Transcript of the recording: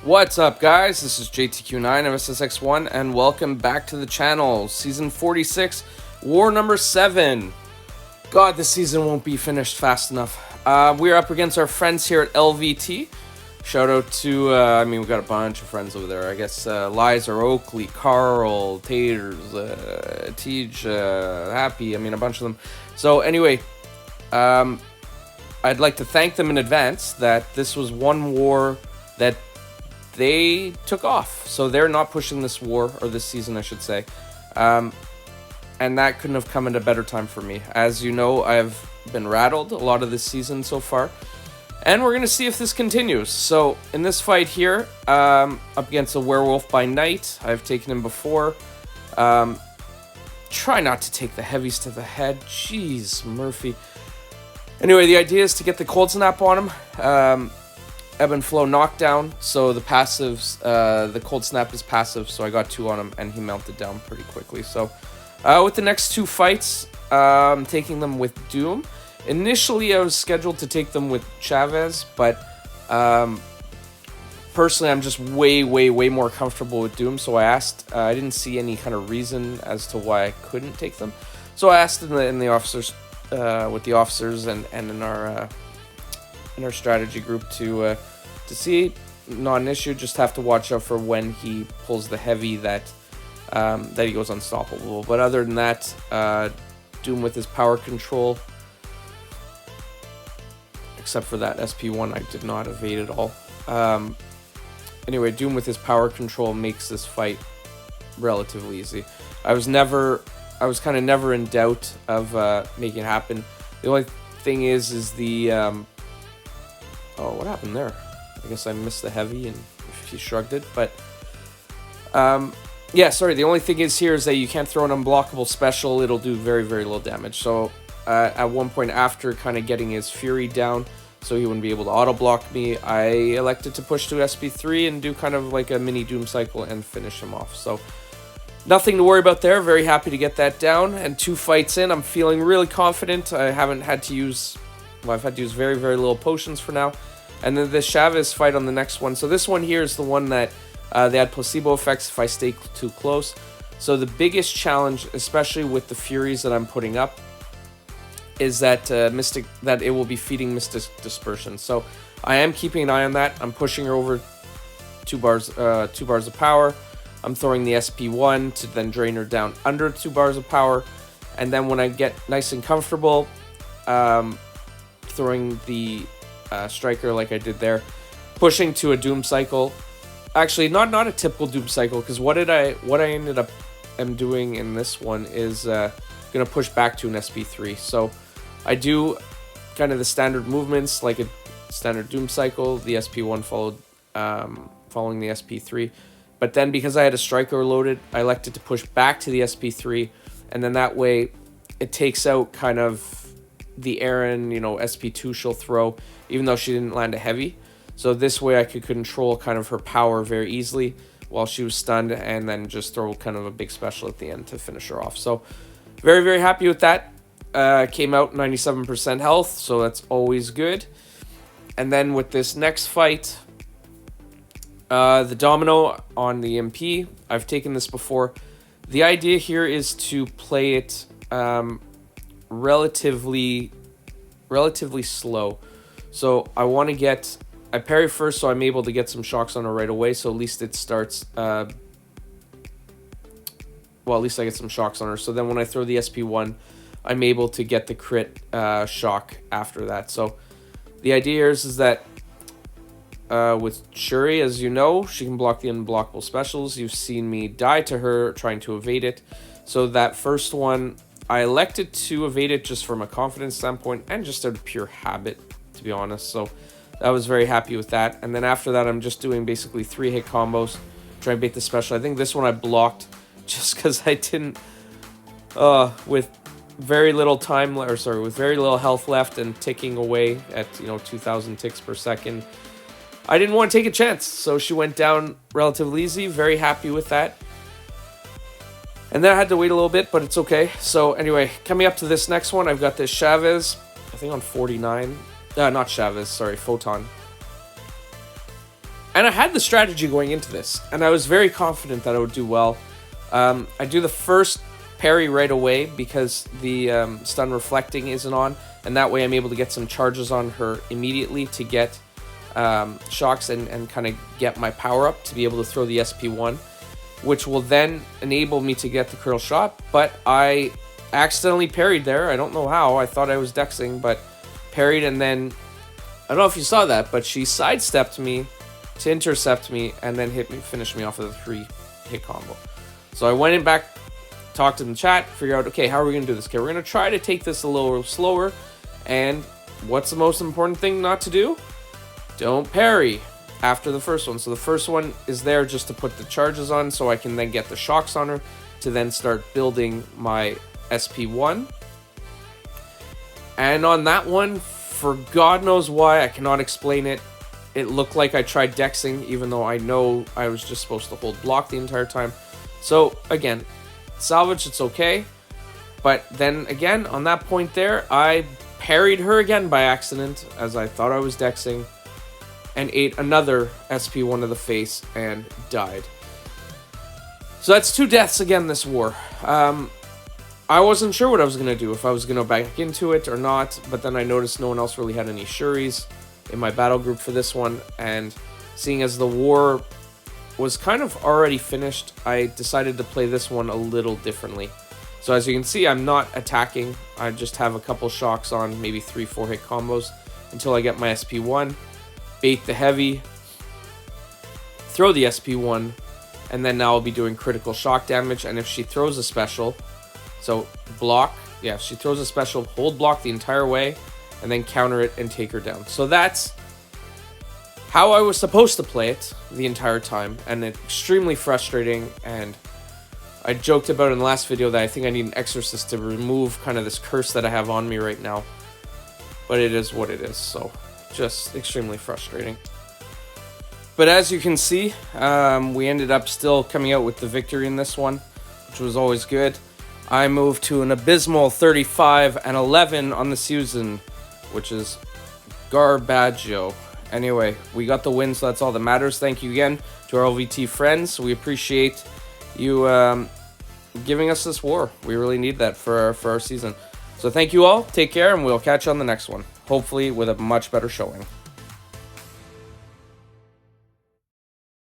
What's up, guys? This is JTQ9 of Ssx-1, and welcome back to the channel. Season 46, War number 7. God, this season won't be finished fast enough. We're up against our friends here at LVT. Shout out to, we've got a bunch of friends over there. I guess Liza, Oakley, Carl, Taters, Tej, Happy, a bunch of them. So anyway, I'd like to thank them in advance that this was one war that they took off. So they're not pushing this war, or this season I should say. And that couldn't have come at a better time for me. As you know, I've been rattled a lot of this season so far. And we're going to see if this continues. So in this fight here, up against a werewolf by night, I've taken him before. Try not to take the heavies to the head. Jeez, Murphy. Anyway, the idea is to get the cold snap on him. Ebb and flow knockdown, so the passives, the cold snap is passive, so I got 2 on him, and he melted down pretty quickly. So, with the next 2 fights, I'm taking them with Doom. Initially, I was scheduled to take them with Chavez, but personally, I'm just way more comfortable with Doom, so I asked, I didn't see any kind of reason as to why I couldn't take them. So I asked in the officers, with the officers and in our strategy group to see. Not an issue, just have to watch out for when he pulls the heavy that he goes unstoppable. But other than that, Doom with his power control, except for that SP1 I did not evade at all. Anyway, Doom with his power control makes this fight relatively easy. I was kind of never in doubt of making it happen. The only thing is the oh, what happened there? I guess I missed the heavy and he shrugged it, but yeah, sorry, the only thing is here is that you can't throw an unblockable special. It'll do very little damage. So at one point, after kind of getting his fury down so he wouldn't be able to auto block me, I elected to push to SP3 and do kind of like a mini Doom cycle and finish him off. So nothing to worry about there. Very happy to get that down. And 2 fights in, I'm feeling really confident. I haven't had to use, well, I've had to use very little potions for now. And then the Chavez fight on the next one. So this one here is the one that they had placebo effects if I stay too close. So the biggest challenge, especially with the Furies that I'm putting up, is that that it will be feeding Mystic Dispersion. So I am keeping an eye on that. I'm pushing her over 2 bars of power. I'm throwing the SP1 to then drain her down under 2 bars of power. And then when I get nice and comfortable, throwing the striker like I did there, pushing to a Doom cycle. Actually, not a typical Doom cycle, because what I ended up doing in this one is gonna push back to an SP3. So I do kind of the standard movements like a standard Doom cycle. The SP1 following the SP3, but then because I had a striker loaded, I elected to push back to the SP3, and then that way it takes out kind of the Aaron, SP2 she'll throw, even though she didn't land a heavy. So this way I could control kind of her power very easily while she was stunned, and then just throw kind of a big special at the end to finish her off. So very happy with that. Came out 97% health, so that's always good. And then with this next fight, the Domino on the MP, I've taken this before. The idea here is to play it relatively slow. So I want to get, I parry first so I'm able to get some shocks on her right away, so at least it starts, well, at least I get some shocks on her. So then when I throw the SP1, I'm able to get the crit shock after that. So the idea is that with Shuri, as you know, she can block the unblockable specials. You've seen me die to her trying to evade it. So that first one, I elected to evade it just from a confidence standpoint and just out of pure habit, to be honest. So I was very happy with that. And then after that, I'm just doing basically 3-hit combos, trying to bait the special. I think this one I blocked just because I didn't, with very little time, with very little health left and ticking away at 2,000 ticks per second, I didn't want to take a chance. So she went down relatively easy. Very happy with that. And then I had to wait a little bit, but it's okay. So anyway, coming up to this next one, I've got this Chavez, I think on 49. Not Chavez, sorry, Photon. And I had the strategy going into this, and I was very confident that I would do well. I do the first parry right away because the stun reflecting isn't on, and that way I'm able to get some charges on her immediately to get shocks and kind of get my power up to be able to throw the SP1, which will then enable me to get the curl shot. But I accidentally parried there. I don't know how. I thought I was dexing, but parried, and then I don't know if you saw that, but she sidestepped me to intercept me and then finish me off with a 3-hit combo. So I went in back, talked in the chat, figure out, okay, how are we going to do this? Okay, we're going to try to take this a little slower, and what's the most important thing not to do? Don't parry after the first one. So the first one is there just to put the charges on so I can then get the shocks on her to then start building my SP1. And on that one, for God knows why, I cannot explain it, it looked like I tried dexing, even though I know I was just supposed to hold block the entire time. So again, salvage, it's okay. But then again, on that point there, I parried her again by accident, as I thought I was dexing, and ate another SP1 to the face and died. So that's 2 deaths again this war. I wasn't sure what I was going to do, if I was going to back into it or not, but then I noticed no one else really had any Shuris in my battle group for this one, and seeing as the war was kind of already finished, I decided to play this one a little differently. So as you can see, I'm not attacking. I just have a couple shocks on, maybe 3-4 hit combos until I get my SP1, bait the heavy, throw the SP1, and then now I'll be doing critical shock damage. And if she throws a special, so block, yeah, if she throws a special, hold block the entire way, and then counter it and take her down. So that's how I was supposed to play it the entire time, and it's extremely frustrating. And I joked about in the last video that I think I need an exorcist to remove kind of this curse that I have on me right now. But it is what it is, so just extremely frustrating. But as you can see, we ended up still coming out with the victory in this one, which was always good. I moved to an abysmal 35-11 on the season, which is garbaggio. Anyway, we got the win, so that's all that matters. Thank you again to our LVT friends. We appreciate you giving us this war. We really need that for our season. So thank you all. Take care, and we'll catch you on the next one. Hopefully with a much better showing.